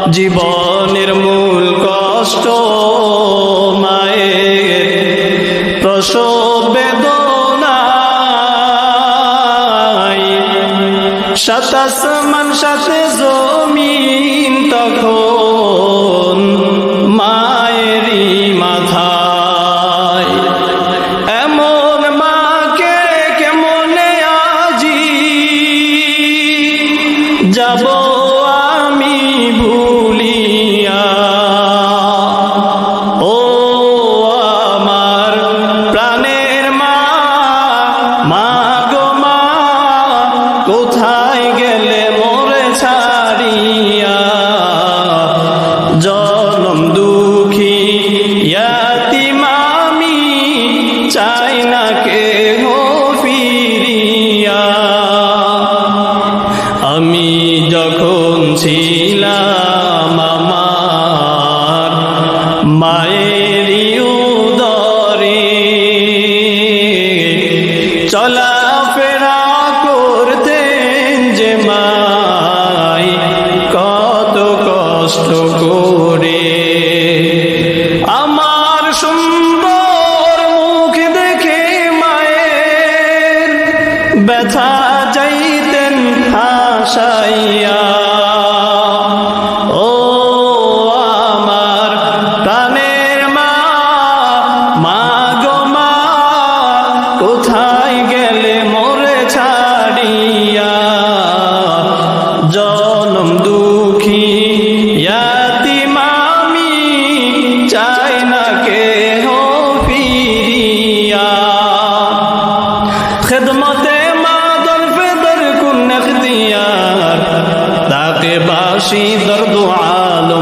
জীবনের মূল কষ্ট মায়ের প্রসব বেদনায়, সাত আসমান সাথে জমিন তখন মায়েরই মাথায়। এমন মাকে কেমনে আজি যাব আমি ভুলিয়া, ও আমার প্রাণের মা, মা গো মা, কোথায় গেলে মোরে ছাড়িয়া। জনম দুঃখী ইয়াতীম আমি, চাই না কেহ ফিরিয়া। আমি যখন ছিলাম আমার মায়েরই উদরে, চলাফেরা করতেন যে মাই কত কষ্ট করে। আমার সুন্দর মুখ দেখে মায়ের ব্যথা যাইতেন হাসাইয়া। ও আমার প্রাণের মা, মা গো মা, কোথায় গেলে মোরে ছাড়িয়া। জনম দুঃখী ইয়াতীম আমি, চাই না কেহ ফিরিয়া। খেদমতে মা দরফে দর কুন এখতিয়ার, তাকে বাসি দর্দ আলম